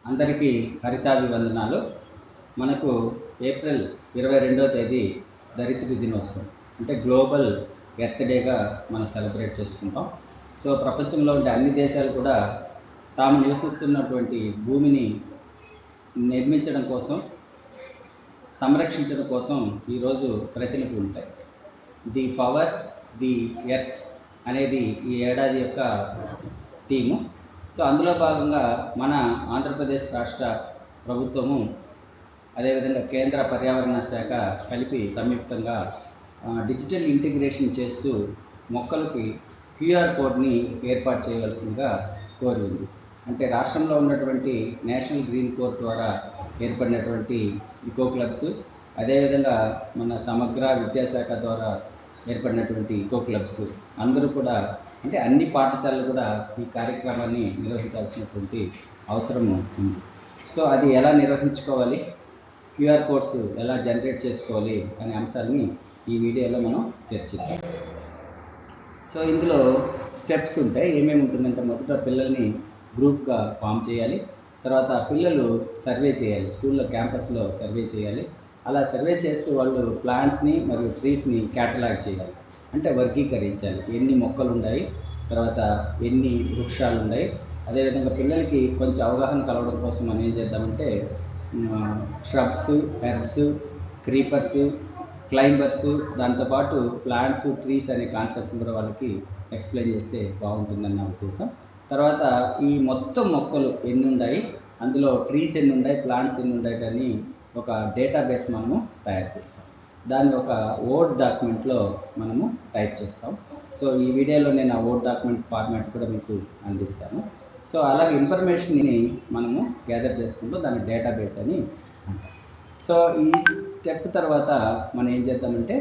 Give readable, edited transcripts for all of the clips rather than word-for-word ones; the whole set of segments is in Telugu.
అందరికీ హరితాభివందనాలు. మనకు ఏప్రిల్ 22వ తేదీ ధరిత్రి దినోత్సవం అంటే గ్లోబల్ ఎర్త్ డేగా మనం సెలబ్రేట్ చేసుకుంటాం. సో ప్రపంచంలో ఉండే అన్ని దేశాలు కూడా తాము నివసిస్తున్నటువంటి భూమిని నిర్మించడం కోసం, సంరక్షించడం కోసం ఈరోజు ప్రతిజ్ఞలు ఉంటాయి. ది పవర్ ది ఎర్త్ అనేది ఈ ఏడాది యొక్క థీము. సో అందులో భాగంగా మన ఆంధ్రప్రదేశ్ రాష్ట్ర ప్రభుత్వము అదేవిధంగా కేంద్ర పర్యావరణ శాఖ కలిపి సంయుక్తంగా డిజిటల్ ఇంటిగ్రేషన్ చేస్తూ మొక్కలకి QR కోడ్ని ఏర్పాటు చేయవలసిందిగా కోరింది. అంటే రాష్ట్రంలో ఉన్నటువంటి నేషనల్ గ్రీన్ కోర్ ద్వారా ఏర్పడినటువంటి ఇకో క్లబ్స్, అదేవిధంగా మన సమగ్ర విద్యాశాఖ ద్వారా ఏర్పడినటువంటి ఇకో క్లబ్స్ అందరూ కూడా, అంటే అన్ని పాఠశాలలు కూడా ఈ కార్యక్రమాన్ని నిర్వహించాల్సినటువంటి అవసరం ఉంది. సో అది ఎలా నిర్వహించుకోవాలి, QR కోడ్స్ ఎలా జనరేట్ చేసుకోవాలి అనే అంశాలని ఈ వీడియోలో మనం చర్చిద్దాం. సో ఇందులో స్టెప్స్ ఉంటాయి. ఏమేమి ఉంటుందంటే, మొదట పిల్లల్ని గ్రూప్గా ఫామ్ చేయాలి. తర్వాత పిల్లలు సర్వే చేయాలి, స్కూల్లో క్యాంపస్లో సర్వే చేయాలి. అలా సర్వే చేస్తూ వాళ్ళు ప్లాంట్స్ని మరియు ట్రీస్ని క్యాటలాగ్ చేయాలి, అంటే వర్గీకరించాలి. ఎన్ని మొక్కలు ఉన్నాయి, తర్వాత ఎన్ని వృక్షాలు ఉన్నాయి. అదేవిధంగా పిల్లలకి కొంచెం అవగాహన కలవడం కోసం మనం ఏం చేద్దామంటే shrubs, herbs, క్రీపర్స్, క్లైంబర్స్, దాంతోపాటు ప్లాంట్స్, ట్రీస్ అనే కాన్సెప్ట్ కూడా వాళ్ళకి ఎక్స్ప్లెయిన్ చేస్తే బాగుంటుందని నా ఉద్దేశం. తర్వాత ఈ మొత్తం మొక్కలు ఎన్ని ఉన్నాయి, అందులో ట్రీస్ ఎన్ని ఉన్నాయి, ప్లాంట్స్ ఎన్ని ఉన్నాయి అని ఒక డేటాబేస్ మనము తయారు చేస్తాం. దాన్ని ఒక వర్డ్ డాక్యుమెంట్లో మనము టైప్ చేస్తాం. సో ఈ వీడియోలో నేను ఆ వర్డ్ డాక్యుమెంట్ ఫార్మాట్ కూడా మీకు అందిస్తాను. సో అలాగే ఇన్ఫర్మేషన్ని మనము గ్యాదర్ చేసుకుంటూ దాన్ని డేటాబేస్ అని అంటాం. సో ఈ స్టెప్ తర్వాత మనం ఏం చేద్దామంటే,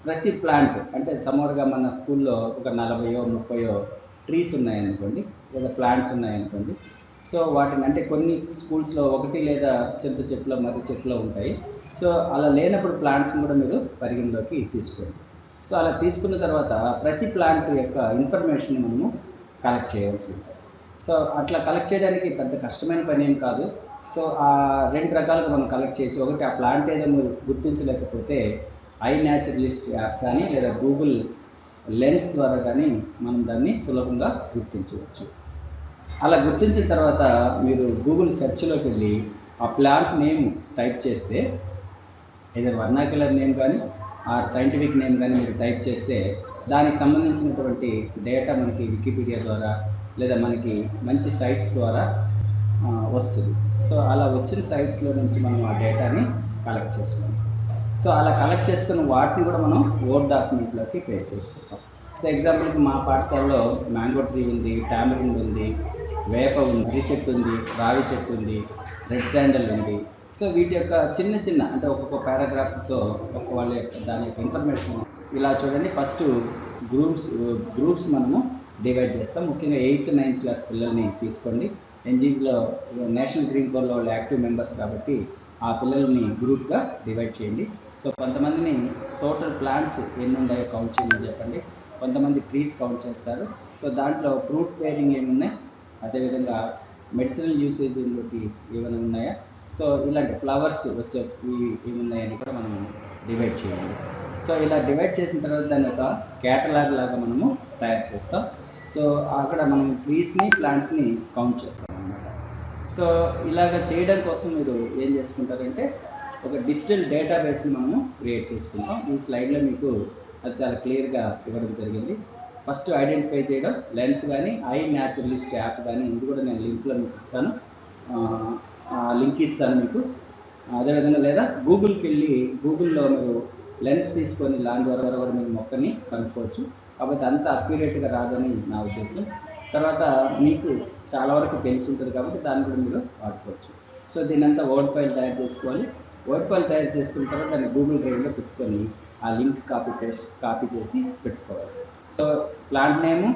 ప్రతి ప్లాంట్, అంటే సమారుగా మన స్కూల్లో ఒక 40-30 ట్రీస్ ఉన్నాయనుకోండి, లేదా ప్లాంట్స్ ఉన్నాయనుకోండి. సో వాటిని, అంటే కొన్ని స్కూల్స్లో 1 లేదా చింత చెట్లు, మర్రి చెట్లు ఉంటాయి. సో అలా లేనప్పుడు ప్లాంట్స్ని కూడా మీరు పరిగణలోకి తీసుకోండి. సో అలా తీసుకున్న తర్వాత ప్రతి ప్లాంట్ యొక్క ఇన్ఫర్మేషన్ మనము కలెక్ట్ చేయవలసి ఉంటుంది. సో అట్లా కలెక్ట్ చేయడానికి పెద్ద కష్టమైన పని ఏం కాదు. సో ఆ 2 రకాలుగా మనం కలెక్ట్ చేయొచ్చు. ఒకటి, ఆ ప్లాంట్ ఏదో మీరు గుర్తించలేకపోతే iNaturalist యాప్ కానీ లేదా గూగుల్ లెన్స్ ద్వారా కానీ మనం దాన్ని సులభంగా గుర్తించవచ్చు. అలా గుర్తించిన తర్వాత మీరు గూగుల్ సెర్చ్లోకి వెళ్ళి ఆ ప్లాంట్ నేమ్ టైప్ చేస్తే, ఏదో వర్నాక్యులర్ నేమ్ కానీ ఆ సైంటిఫిక్ నేమ్ కానీ మీరు టైప్ చేస్తే దానికి సంబంధించినటువంటి డేటా మనకి వికీపీడియా ద్వారా లేదా మనకి మంచి సైట్స్ ద్వారా వస్తుంది. సో అలా వచ్చిన సైట్స్లో నుంచి మనం ఆ డేటాని కలెక్ట్ చేసుకుంటాం. సో అలా కలెక్ట్ చేసుకున్న వాటిని కూడా మనం వర్డ్ డాక్యుమెంట్లోకి పేస్ట్ చేసుకుంటాం. సో ఎగ్జాంపుల్కి మా పాఠశాలలో మ్యాంగో ట్రీ ఉంది, టామరిన్ ఉంది, వేప ఉంది, మర్రి చెట్టు ఉంది, రావి చెట్టు ఉంది, రెడ్ శాండల్ ఉంది. సో వీటి యొక్క చిన్న చిన్న, అంటే ఒక్కొక్క పారాగ్రాఫ్తో ఒక్కొక్క వాళ్ళ యొక్క దాని యొక్క ఇన్ఫర్మేషన్ ఇలా చూడండి. ఫస్ట్ గ్రూప్స్ మనము డివైడ్ చేస్తాం. ముఖ్యంగా 8th, 9th క్లాస్ పిల్లల్ని తీసుకోండి. ఎన్జీస్లో నేషనల్ గ్రీన్ కోర్లో వాళ్ళు యాక్టివ్ మెంబర్స్ కాబట్టి ఆ పిల్లల్ని గ్రూప్గా డివైడ్ చేయండి. సో కొంతమందిని టోటల్ ప్లాంట్స్ ఎన్ని ఉన్నాయో కౌంట్ చేయమని చెప్పండి. కొంతమంది ట్రీస్ కౌంట్ చేస్తారు. సో దాంట్లో ఫ్రూట్ బేరింగ్ ఏమున్నాయి, అదేవిధంగా మెడిసినల్ యూసేజ్ ఏమైనా ఉన్నాయా, సో ఇలాంటి ఫ్లవర్స్ వచ్చే ఏమున్నాయని కూడా మనం డివైడ్ చేయాలి. సో ఇలా డివైడ్ చేసిన తర్వాత దాన్ని ఒక క్యాటలాగ్ లాగా మనము తయారు చేస్తాం. సో అక్కడ మనం ట్రీస్ని, ప్లాంట్స్ని కౌంట్ చేస్తాం అన్నమాట. సో ఇలాగ చేయడం కోసం మీరు ఏం చేసుకుంటారంటే, ఒక డిజిటల్ డేటాబేస్ని మనము క్రియేట్ చేసుకుంటాం. ఈ స్లైడ్లో మీకు అది చాలా క్లియర్గా ఇవ్వడం జరిగింది. ఫస్ట్ ఐడెంటిఫై చేయడం, లెన్స్ కానీ iNaturalist యాప్ కానీ, ఇది కూడా నేను లింక్లో మీకు ఇస్తాను, లింక్ ఇస్తాను మీకు. అదేవిధంగా లేదా గూగుల్కి వెళ్ళి గూగుల్లో మీరు లెన్స్ తీసుకొని దాని ద్వారా కూడా మీరు మొక్కని కనుక్కోవచ్చు. కాబట్టి అంత అక్యురేట్గా రాదని నా ఉద్దేశం. తర్వాత మీకు చాలా వరకు తెలిసి ఉంటుంది కాబట్టి దాన్ని కూడా మీరు వాడుకోవచ్చు. సో దీని అంతా వర్డ్ ఫైల్ తయారు చేసుకోవాలి. వర్డ్ ఫైల్ తయారు చేసుకున్న తర్వాత దాన్ని గూగుల్ డ్రైవ్లో పెట్టుకొని ఆ లింక్ కాపీ చేసి పెట్టుకోవాలి. So plant name,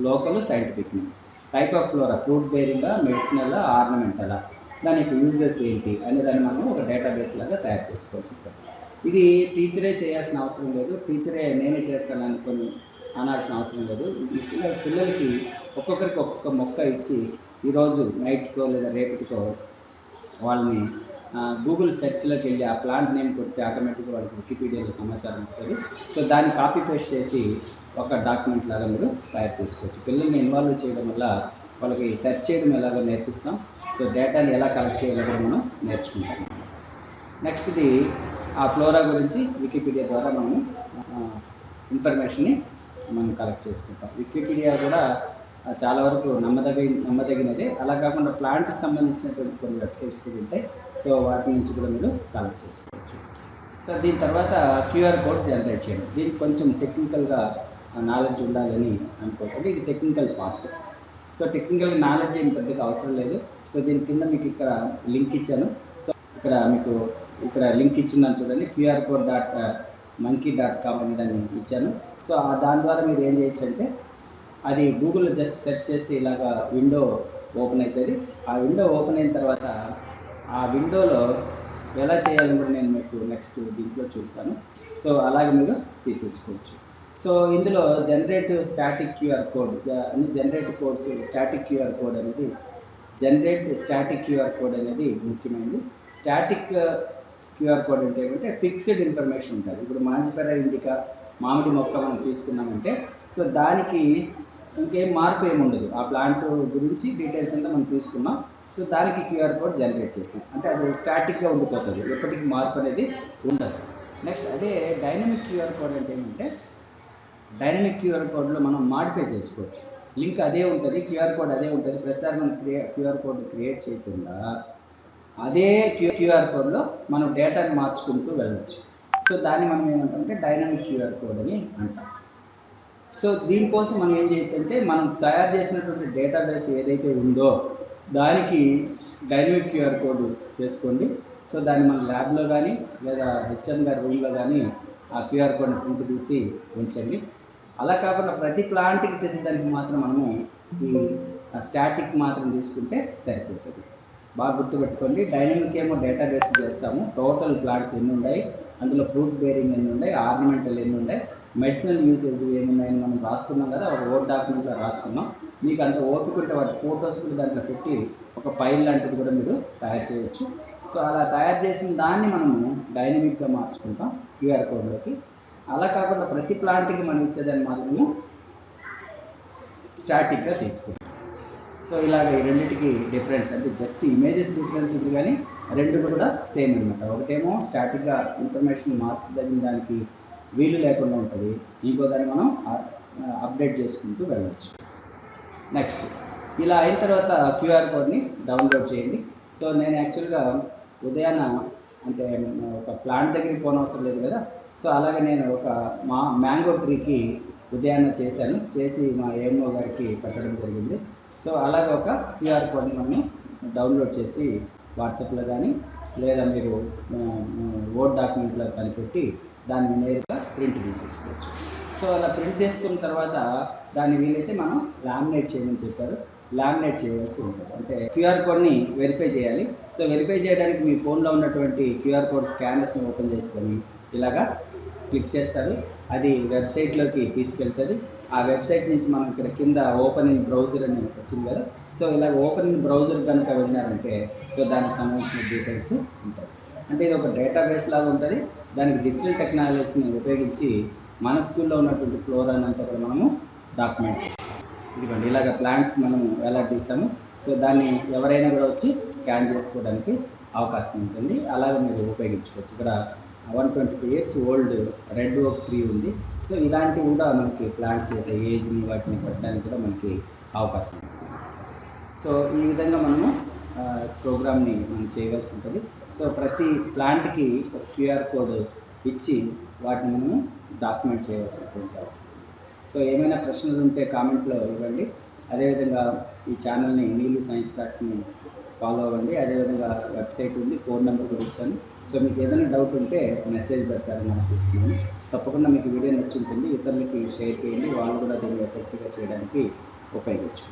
local, scientific name, type of flora, fruit బేరింగా, మెడిసినలా, ఆర్నమెంటలా, దాని యొక్క యూజెస్ ఏంటి అనే దాన్ని మనం ఒక డేటాబేస్ లాగా తయారు చేసుకోవాల్సి ఉంటుంది. ఇది టీచరే చేయాల్సిన అవసరం లేదు, టీచరే నేనే చేస్తాను అనుకొని అనాల్సిన అవసరం లేదు. పిల్లలకి ఒక్కొక్కరికి ఒక్కొక్క మొక్క ఇచ్చి ఈరోజు నైట్కో లేదా రేపటికో వాళ్ళని గూగుల్ సెర్చ్లోకి వెళ్ళి ఆ ప్లాంట్ నేమ్ కొడితే ఆటోమేటిక్గా వాళ్ళకి వికీపీడియాలో సమాచారం వస్తుంది. సో దాన్ని కాపీ పేస్ట్ చేసి ఒక డాక్యుమెంట్ లాగా మీరు తయారు చేసుకోవచ్చు. పిల్లల్ని ఇన్వాల్వ్ చేయడం వల్ల వాళ్ళకి సెర్చ్ చేయడం ఎలాగో నేర్పిస్తాం. సో డేటాని ఎలా కలెక్ట్ చేయాలో కూడా మనం నేర్చుకుంటాం. నెక్స్ట్ది ఆ ఫ్లోరా గురించి వికీపీడియా ద్వారా మనము ఇన్ఫర్మేషన్ని మనం కలెక్ట్ చేసుకుంటాం. వికీపీడియా కూడా చాలా వరకు నమ్మదగినదే. అలా కాకుండా ప్లాంట్కి సంబంధించినటువంటి కొన్ని వెబ్సైట్స్ కూడా ఉంటాయి. సో వాటి నుంచి కూడా మీరు కలెక్ట్ చేసుకోవచ్చు. సో దీని తర్వాత క్యూఆర్ కోడ్ జనరేట్ చేయడం. దీనికి కొంచెం టెక్నికల్గా నాలెడ్జ్ ఉండాలని అనుకోకండి. ఇది technical part. So technical knowledge ఏం పెద్దగా అవసరం లేదు. సో దీని కింద మీకు ఇక్కడ లింక్ ఇచ్చాను. సో ఇక్కడ లింక్ ఇచ్చిందని చూడండి, qrcode.monkey.com అని దాన్ని ఇచ్చాను. సో దాని ద్వారా మీరు ఏం చేయొచ్చు అంటే అది గూగుల్లో జస్ట్ సెర్చ్ చేస్తే ఇలాగా విండో ఓపెన్ అవుతుంది. ఆ విండో ఓపెన్ అయిన తర్వాత ఆ విండోలో ఎలా చేయాలని కూడా నేను మీకు నెక్స్ట్ దీంట్లో చూస్తాను. సో అలాగే మీరు తీసేసుకోవచ్చు. సో ఇందులో generate static QR code static QR code అనేది ముఖ్యమైనది. స్టాటిక్ క్యూఆర్ కోడ్ అంటే ఏమంటే ఫిక్స్డ్ ఇన్ఫర్మేషన్ ఉంటుంది. ఇప్పుడు మాంజిఫెరా ఇండికా మామిడి మొక్క మనం తీసుకున్నామంటే సో దానికి ఇంకేం మార్పు ఏమి ఉండదు. ఆ ప్లాంట్ గురించి డీటెయిల్స్ అంతా మనం తీసుకున్నాం. సో దానికి క్యూఆర్ కోడ్ జనరేట్ చేసాం అంటే అది స్టాటిక్గా ఉండిపోతుంది, ఎప్పటికీ మార్పు అనేది ఉండదు. నెక్స్ట్ అదే డైనమిక్ క్యూఆర్ కోడ్ అంటే ఏమంటే డైనమిక్ క్యూఆర్ కోడ్లో మనం మాడిఫై చేసుకోవచ్చు. లింక్ అదే ఉంటుంది, క్యూఆర్ కోడ్ అదే ఉంటుంది. ప్రతిసారి మనం క్యూఆర్ కోడ్ క్రియేట్ చేయకుండా అదే క్యూఆర్ కోడ్లో మనం డేటాని మార్చుకుంటూ వెళ్ళవచ్చు. సో దాన్ని మనం ఏమంటామంటే డైనమిక్ క్యూఆర్ కోడ్ అని అంటాం. సో దీనికోసం మనం ఏం చేయొచ్చు అంటే మనం తయారు చేసినటువంటి డేటాబేస్ ఏదైతే ఉందో దానికి డైనమిక్ క్యూఆర్ కోడ్ చేసుకోండి. సో దాన్ని మన ల్యాబ్లో కానీ లేదా హెచ్ఎం గారి రూమ్లో కానీ ఆ క్యూఆర్ కోడ్ని ప్రింట్ తీసి ఉంచండి. అలా కాకుండా ప్రతి ప్లాంట్కి చేసేదానికి మాత్రం మనము ఈ స్టాటిక్ మాత్రం తీసుకుంటే సరిపోతుంది. బాగా గుర్తుపెట్టుకోండి. డైనమిక్ ఏమో డేటాబేస్ చేస్తాము, టోటల్ ప్లాంట్స్ ఎన్ని ఉన్నాయి, అందులో ఫ్రూట్ బేరింగ్ ఎన్ని ఉన్నాయి, ఆర్నమెంటల్ ఎన్ని ఉన్నాయి, మెడిసినల్ యూసేజ్ ఏమున్నాయని మనం రాసుకున్నాం కదా, ఒక వర్డ్ డాక్యుమెంట్లో రాసుకున్నాం. మీకు అంత ఓపిక ఉంటే వాటి ఫొటోస్ కూడా దాంట్లో పెట్టి ఒక ఫైల్ లాంటిది కూడా మీరు తయారు చేయవచ్చు. సో అలా తయారు చేసిన దాన్ని మనము డైనమిక్గా మార్చుకుంటాం క్యూఆర్ కోడ్లోకి. అలా కాకుండా ప్రతి ప్లాంట్కి మనం ఇచ్చేదాన్ని మాత్రము స్టాటిక్గా తీసుకుంటాం. సో ఇలాగ ఈ రెండింటికి డిఫరెన్స్ అంటే జస్ట్ ఇమేజెస్ డిఫరెన్స్ ఉంది కానీ రెండు కూడా సేమ్ అనమాట. ఒకటేమో స్టాటిక్గా ఇన్ఫర్మేషన్ మార్చదగిన దానికి వీలు లేకుండా ఉంటుంది, ఇంకో దాన్ని మనం అప్డేట్ చేసుకుంటూ వెళ్ళవచ్చు. నెక్స్ట్ ఇలా అయిన తర్వాత క్యూఆర్ కోడ్ని డౌన్లోడ్ చేయండి. సో నేను యాక్చువల్గా ఉదయాన్న అంటే ఒక ప్లాంట్ దగ్గరికి పోనవసరం లేదు కదా, సో అలాగే నేను ఒక మ్యాంగో ట్రీకి ఉదయాన్న చేసి మా ఏఎంఓ గారికి పెట్టడం జరిగింది. సో అలాగే ఒక క్యూఆర్ కోడ్ని మనం డౌన్లోడ్ చేసి వాట్సాప్లో కానీ లేదా మీరు వర్డ్ డాక్యుమెంట్లో కానీ పెట్టి దాన్ని నేరుగా ప్రింట్ తీసేసుకోవచ్చు. సో అలా ప్రింట్ చేసుకున్న తర్వాత దాన్ని వీలైతే మనం లామినేట్ చేయమని చెప్పారు, లామినేట్ చేయవలసి ఉంటుంది. అంటే క్యూఆర్ కోడ్ని వెరిఫై చేయాలి. సో వెరిఫై చేయడానికి మీ ఫోన్లో ఉన్నటువంటి క్యూఆర్ కోడ్ స్కానర్స్ని ఓపెన్ చేసుకొని ఇలాగా క్లిక్ చేస్తారు, అది వెబ్సైట్లోకి తీసుకెళ్తుంది. ఆ వెబ్సైట్ నుంచి మనం ఇక్కడ కింద ఓపెన్ ఇన్ బ్రౌజర్ అని వచ్చింది కదా, సో ఇలా ఓపెన్ ఇన్ బ్రౌజర్ కనుక వెళ్ళినారంటే సో దానికి సంబంధించిన డీటెయిల్స్ ఉంటాయి. అంటే ఇది ఒక డేటాబేస్ లాగా ఉంటుంది. దానికి డిజిటల్ టెక్నాలజీస్ని ఉపయోగించి మన స్కూల్లో ఉన్నటువంటి ఫ్లోరాని అంతా కూడా మనము డాక్యుమెంట్ చేస్తాం. ఇదిగోండి ఇలాగ ప్లాంట్స్ మనం ఎలా తీసాము. సో దాన్ని ఎవరైనా కూడా వచ్చి స్కాన్ చేసుకోవడానికి అవకాశం ఉంటుంది. అలాగే మీరు ఉపయోగించుకోవచ్చు. ఇక్కడ 122 years ఓల్డ్ రెడ్ ఓక్ ట్రీ ఉంది. సో ఇలాంటివి కూడా మనకి ప్లాంట్స్ యొక్క ఏజ్ని వాటిని పెట్టడానికి కూడా మనకి అవకాశం ఉంది. సో ఈ విధంగా మనము ప్రోగ్రామ్ని మనం చేయవలసి ఉంటుంది. సో ప్రతి ప్లాంట్కి ఒక క్యూఆర్ కోడ్ ఇచ్చి వాటిని మనము డాక్యుమెంట్ చేయవలసి ఉంటుంది. సో ఏమైనా ప్రశ్నలు ఉంటే కామెంట్లో ఇవ్వండి. అదేవిధంగా ఈ ఛానల్ని నీళ్ళు సైన్స్ టాక్స్ని ఫాలో అవ్వండి. అదేవిధంగా వెబ్సైట్ ఉంది, ఫోన్ నెంబర్ కూడా ఇచ్చాను. సో మీకు ఏదైనా డౌట్ ఉంటే మెసేజ్ పెడతారని ఆశిస్తున్నాను. తప్పకుండా మీకు వీడియో నచ్చుంటుంది, ఇతరులకి షేర్ చేయండి, వాళ్ళు కూడా దీన్ని ఎఫెక్టివ్గా చేయడానికి ఉపయోగించు.